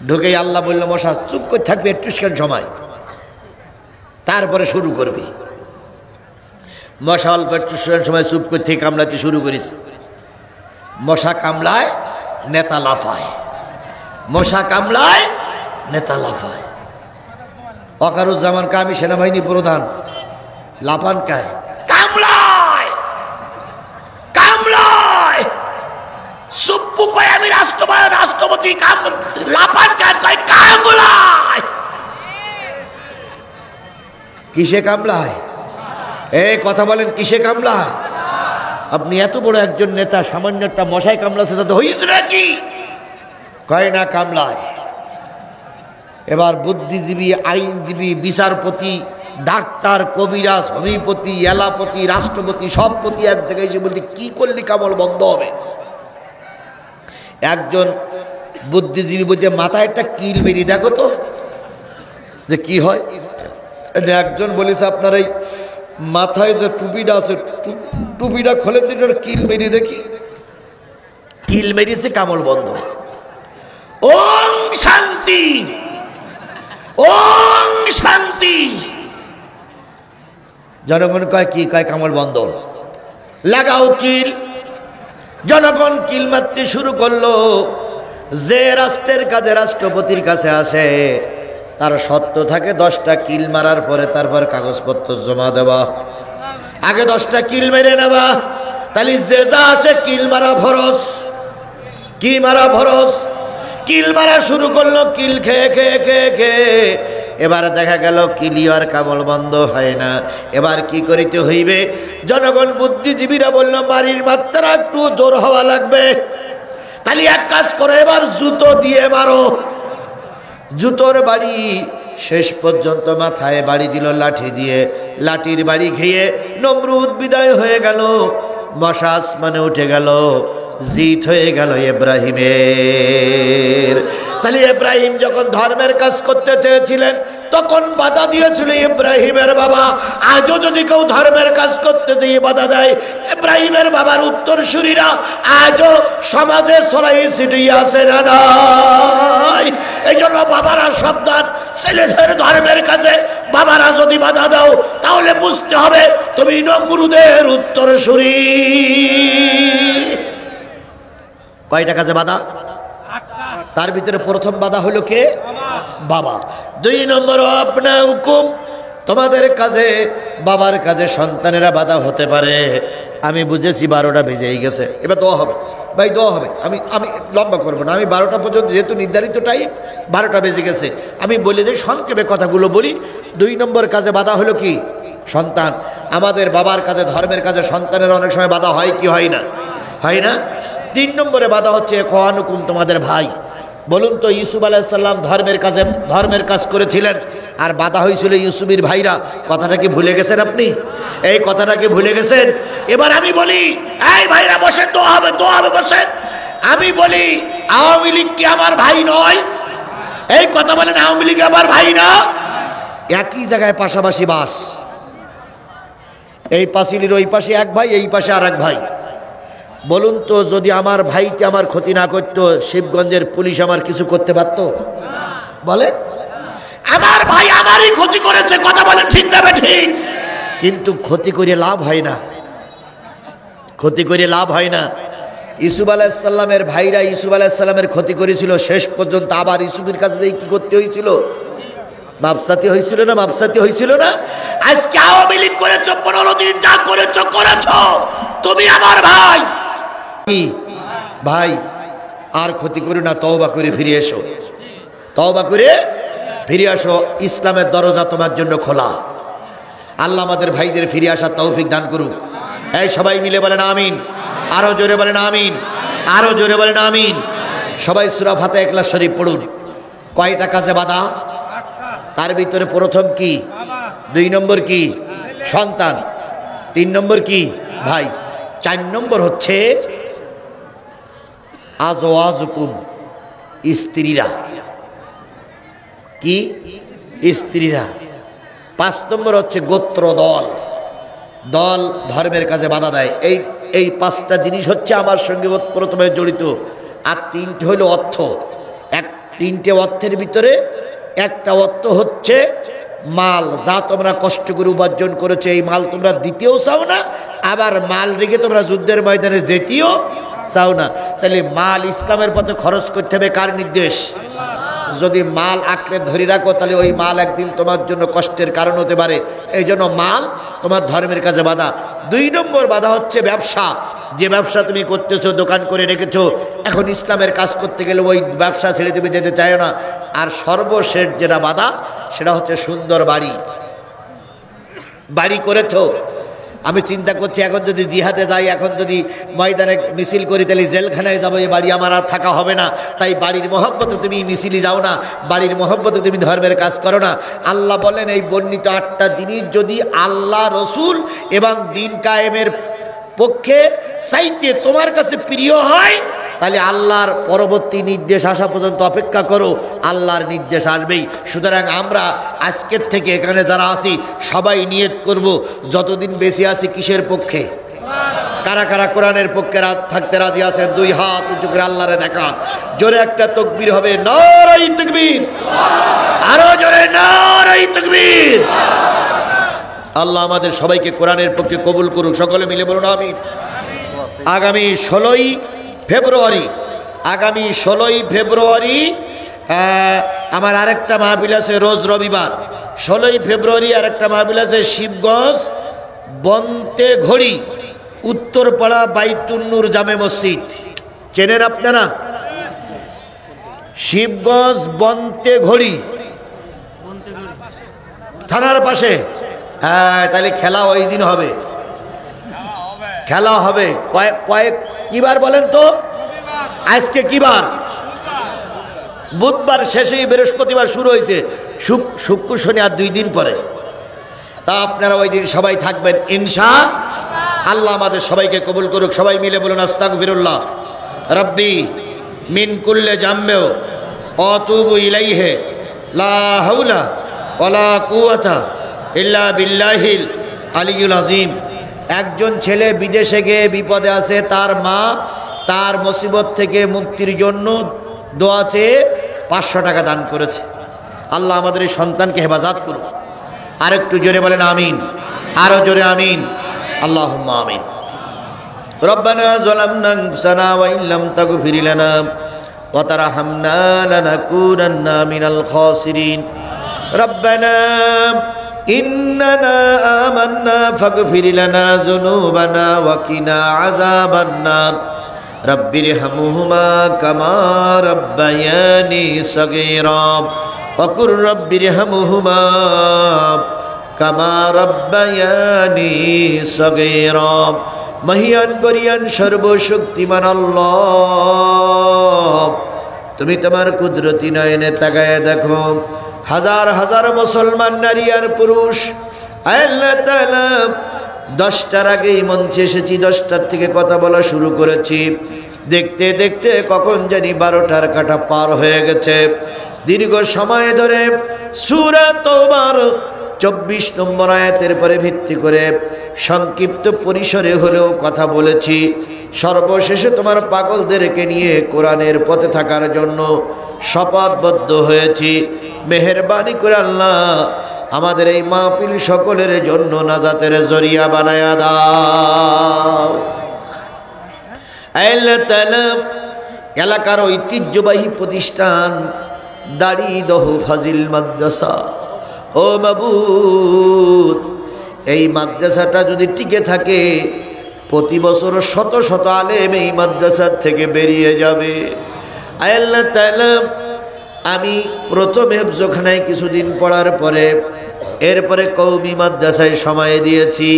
ঢুকেই আল্লাহ বলল, মশা চুপ করে থাকবে একটু সময়, তারপরে শুরু করবি। মশা অল্প একটু সময় চুপ করতে কামড়াতে শুরু করেছে। মশা কামড়ায় নেতা লাফায়, মশা কামড়ায় নেতা লাফায়। ওয়াকারুজ্জামান কে, আমি সেনাবাহিনী প্রধান, লাফান কায়? কামড়ায় কামড়ায়। সুপ্পু কয়, আমি রাষ্ট্রপতি, লাফান কায়? কামড়ায়। কিসে কামড়ায়? এই কথা বলেন, কিসে কামড়ায়? আপনি এত বড় একজন নেতা, সামান্য একটা মশায় কামড়াচ্ছে তাতে হইছে নাকি? কয় না, কামড়ায়। এবার বুদ্ধিজীবী, আইনজীবী, বিচারপতি ডাক্তার, কবিরাজ, হোমিওপ্যাথি, এলাপতি, রাষ্ট্রপতি, সবপতি এক জায়গায় এসে বলতে কি করলি কামল বন্ধ হবে। একজন বুদ্ধিজীবী বলতে মাথায় একটা কিল মেরি দেখো তো যে কি হয়। একজন বলেছে আপনার এই মাথায় যে টুপিটা আছে টুপিটা খোলেন দিন, কিল মেরি দেখি। কিল মেরিছে, কামল বন্ধ। ওং শান্তি, ওং শান্তি। জনগণ কয় কি কয়? কামল বন্ধ। লাগাও কিল। জনগণ কিল মারতে শুরু করলো। যে রাষ্ট্রের কাছে, রাষ্ট্রপতির কাছে আসে, তার শর্ত থাকে 10টা কিল মারার পরে তারপর কাগজপত্র জমা দেওয়া। আগে 10টা কিল মেরে নেবা, তাহলে যে যা আসে কিল মারা ফরজ। কি মারা ফরজ? কিল মারা শুরু করলো। কিল খেয়ে খেয়ে খেয়ে খেয়ে এবার দেখা গেল কিলিয়ার কামল বন্ধ হয় না। এবার কি করিতে হইবে? জনগণ বুদ্ধিজীবীরা বলল বাড়ির মাত্রা একটু জোর হওয়া লাগবে। তাহলে এক কাজ করো, এবার জুতো দিয়ে মারো। জুতোর বাড়ি শেষ পর্যন্ত মাথায় বাড়ি দিল লাঠি দিয়ে। লাঠির বাড়ি খেয়ে নমরুদ বিদায় হয়ে গেল। মশা আসমানে উঠে গেল। জিত হয়ে গেল ইব্রাহিমের। তাহলে ইব্রাহিম যখন ধর্মের কাজ করতে চেয়েছিলেন তখন বাধা দিয়েছিল ইব্রাহিমের বাবা। আজও যদি কেউ ধর্মের কাজ করতে যেয়ে বাধা দেয়, ইব্রাহিমের বাবার উত্তরসূরিরা আজও সমাজে ছড়াই ছিটিয়ে আছে না নাই? এই জন্য বাবারা সাবধান। ছেলেদের ধর্মের কাজে বাবারা যদি বাধা দাও তাহলে বুঝতে হবে তুমি নমরুদের উত্তরসূরি। কয়টা কাজে বাধা? তার ভিতরে প্রথম বাধা হলো কে? বাবা। 2 নম্বর আপনা হুকুম, তোমাদের কাজে, বাবার কাজে সন্তানেরা বাধা হতে পারে। আমি বুঝেছি 12টা বেজেই গেছে, এবার দোয়া হবে ভাই, দোয়া হবে। আমি লম্বা করবো না, আমি 12টা পর্যন্ত যেহেতু নির্ধারিত টাইম, 12টা বেজে গেছে। আমি বলে দিই সংক্ষেপে কথাগুলো বলি। 2 নম্বর কাজে বাধা হলো কি? সন্তান। আমাদের বাবার কাজে, ধর্মের কাজে সন্তানের অনেক সময় বাধা হয় কি হয় না? হয় না? 3 নম্বরে বাধা হচ্ছে ইখওয়ানুকুম, তোমাদের ভাই। বলুন তো, ইউসুফ আলাইহিস সালাম ধর্মের কাজ করেছিলেন, আর বাধা হয়েছিল ইউসুফের ভাইরা। কথাটা কি ভুলে গেছেন আপনি? এই কথাটা কি ভুলে গেছেন? এবার আমি বলি, এই ভাইরা বসেন, দোয়া হবে, দোয়া হবে, বসেন। আমি বলি, আওয়ামী লীগ কি আমার ভাই নয়? এই কথা বলেন, আওয়ামী লীগ আমার ভাই না? একই জায়গায় পাশাপাশি বাস। এই পাঁচিলের ওই পাশে এক ভাই, এই পাশে আর এক ভাই। বলুন তো, যদি আমার ভাইকে আমার ক্ষতি না করতো, শিবগঞ্জের পুলিশ আমার কিছু করতে পারত? বলে, আমার ভাই আমারই ক্ষতি করেছে। কথা বলেন ঠিক না ঠিক? কিন্তু ক্ষতি করে লাভ হয় না, ক্ষতি করে লাভ হয় না। ইউসুফ আলাইহিস সালামের ভাইরা ইউসুফ আলাইহিস সালামের ক্ষতি করেছিল, শেষ পর্যন্ত আবার ইউসুফের কাছে কি করতে হয়েছিল? মাপসাতি হয়েছিল না? মাপসাতি হয়েছিল না? আজকে আওয়ামী লীগ করেছো, 15 দিন যা করেছো করেছো, তুমি আমার ভাই। ভাই আর ক্ষতি করো না, তওবা করে ফিরে এসো, তওবা করে ফিরে আসো। ইসলামের দরজা তোমার জন্য খোলা। আল্লাহ আমাদের ভাইদের ফিরে আসার তৌফিক দান করুক। এই সবাই মিলে বলেন আমিন। আরো জোরে বলেন আমিন, আরো জোরে বলেন আমিন। সবাই সূরা ফাতিহা ইখলাস শরীফ পড়ুন। কয়টা কাজে বাধা? তার ভিতরে প্রথম কি? 2 নম্বর কি? সন্তান। 3 নম্বর কি? ভাই। 4 নম্বর হচ্ছে আজওয়াজুকুম, স্ত্রীরা। কি? স্ত্রীরা। 5 নম্বর হচ্ছে গোত্র দল। দল ধর্মের কাজে বাধা দেয়। এই 5টা জিনিস হচ্ছে আমার সঙ্গে প্রথমে জড়িত। আর 3টে হলো অর্থ। 3টে অর্থের ভিতরে একটা অর্থ হচ্ছে মাল, যা তোমরা কষ্ট করে উপার্জন করেছো, এই মাল তোমরা দিতেও চাও না, আবার মাল রেখে তোমরা যুদ্ধের ময়দানে যেতেও চাও না। তাহলে মাল ইসলামের পথে খরচ করতে হবে, কার নির্দেশ? যদি মাল আঁকড়ে ধরে রাখো তাহলে ওই মাল একদিন তোমার জন্য কষ্টের কারণ হতে পারে। এই জন্য মাল তোমার ধর্মের কাজে বাধা। 2 নম্বর বাধা হচ্ছে ব্যবসা। যে ব্যবসা তুমি করতেছো, দোকান করে রেখেছো, এখন ইসলামের কাজ করতে গেলে ওই ব্যবসা ছেড়ে তুমি যেতে চাও না। আর সর্বশেষ যেটা বাধা, সেটা হচ্ছে সুন্দর বাড়ি। বাড়ি করেছো, আমি চিন্তা করছি এখন যদি জিহাদে যাই, এখন যদি ময়দানে মিছিল করি, তাহলে জেলখানায় যাবো, এই বাড়ি আমার আর থাকা হবে না। তাই বাড়ির মহব্বতে তুমি মিছিলে যাও না, বাড়ির মহব্বতে তুমি ধর্মের কাজ করো না। আল্লাহ বলেন এই বর্ণিত 8টা জিনিস যদি আল্লাহ, রসুল এবং দিন কায়েমের পক্ষে চাইতে তোমার কাছে প্রিয় হয়, তাহলে আল্লাহর পরবর্তী নির্দেশ আসা পর্যন্ত অপেক্ষা করো, আল্লাহর নির্দেশ আসবেই। সুতরাং আমরা আজকের থেকে এখানে যারা আছি সবাই নিয়ত করব, যতদিন বেঁচে আছি কিসের পক্ষে? কারা কারা কোরআনের পক্ষে থাকতে রাজি আছেন? 2 হাত উঁচু করে আল্লাহরে দেখান। জোরে একটা তাকবীর হবে, নারায়ে তাকবীর। আরো জোরে নারায়ে তাকবীর। আল্লাহ আমাদের সবাইকে কোরআনের পক্ষে কবুল করুক। সকলে মিলে বলুন আমিন। আগামী 16ই ফেব্রুয়ারি আমার আরেকটা মাহফিল আছে, রোজ রবিবার। 16ই ফেব্রুয়ারি আরেকটা মাহফিল আছে শিবগঞ্জ বন্তে ঘড়ি, উত্তরপাড়া বাইতুন নূর জামে মসজিদ। চেনেন আপনারা? শিবগঞ্জ বন্তে ঘড়ি থানার পাশে। হ্যাঁ, তাহলে খেলা ওই দিন হবে, খেলা হবে। কয়েক কিবার বলেন তো? আজকে কিবার? বুধবার শেষেই বৃহস্পতিবার শুরু হয়েছে, শুক্র শনি আর 2 দিন পরে। তা আপনারা ওই দিন সবাই থাকবেন ইনশাআল্লাহ। আমাদের সবাইকে কবুল করুক। সবাই মিলে বলুন আস্তাগফিরুল্লাহ রাব্বি মিন কুল্লি জামবে আতুবু ইলাইহি লা হাওলা ওয়ালা কুওয়াতা ইল্লা বিল্লাহিল আলিয়্যুল আযীম। একজন ছেলে বিদেশে গিয়ে বিপদে আছে, তার মা তার মুসিবত থেকে মুক্তির জন্য দোয়া চেয়ে 500 টাকা দান করেছে। আল্লাহ আমাদের এই সন্তানকে হেফাজত করুন। আরেকটু জোরে বলেন আমিন, আরো জোরে আমিন। আল্লাহুম্মা আমিন। রব্বানা যালামনা আনফুসানা ওয়া ইল্লাম তাগফির লানা ওয়া তারহামনা লানাকুনান্না মিনাল খাসিরিন। রব্বানা ইন্নানা আমান্না ফাগফির লানা যুনুবানা ওয়া কিনা আযাবান নার। রব্বিরহামহুমা কামা রাব্বায়ানি সগীরা ওয়া কুর রব্বিরহামহুমা কামা রাব্বায়ানি সগীরা। মহিয়ান গরিয়ান সর্বশক্তিমান আল্লাহ, তুমি তোমার কুদরতি নয়নে তাকায় দেখো হাজার হাজার মুসলমান নারী আর পুরুষ। আল্লাহ তাআলা 10টার আগেই মঞ্চে এসেছি, 10টার থেকে কথা বলা শুরু করেছি। দেখতে দেখতে কখন জানি 12টার কাঁটা পার হয়ে গেছে। দীর্ঘ সময় ধরে সূরা তওবার 24 নম্বর আয়াতের পরে ভিত্তি করে সংক্ষিপ্ত পরিসরে হলেও কথা বলেছি। সর্বশেষে তোমার পাগলদেরকে নিয়ে কোরআনের পথে থাকার জন্য শপথবদ্ধ হয়েছি। মেহেরবানি করে আল্লাহ আমাদের এই মাহফিল সকলের জন্য নাজাতের জরিয়া বানায়া দাও। আল্লাহ তাআলা এলাকার ঐতিহ্যবাহী প্রতিষ্ঠান দাড়িদহ ফাজিল মাদ্রাসা, ও মাবুদ, এই মাদ্রাসাটা যদি টিকে থাকে প্রতি বছর শত শত আলেম এই মাদ্রাসার থেকে বেরিয়ে যাবে। আল্লাহ তাআলা আমি প্রথমে হেফজখানায় কিছুদিন পড়ার পরে এরপরে কওমি মাদ্রাসায় সময় দিয়েছি,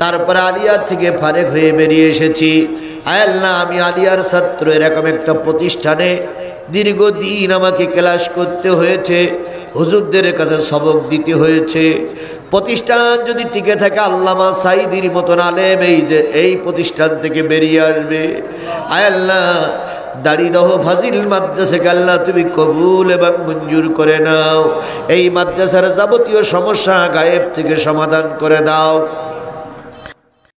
তারপরে আলিয়ার থেকে ফারেক হয়ে বেরিয়ে এসেছি। আল্লাহ আমি আলিয়ার ছাত্র, এরকম একটা প্রতিষ্ঠানে দীর্ঘদিন আমাকে ক্লাস করতে হয়েছে, হুজুরদের কাছে সবক দিতে হয়েছে। প্রতিষ্ঠান যদি টিকে থাকে আল্লামা সাইদির মতন আলেম এই প্রতিষ্ঠান থেকে বেরিয়ে আসবে। আল্লাহ দাড়িদহ ফাজিল মাদ্রাসাকে আল্লাহ তুমি কবুল এবং মঞ্জুর করে নাও। এই মাদ্রাসার যাবতীয় সমস্যা গায়েব থেকে সমাধান করে দাও।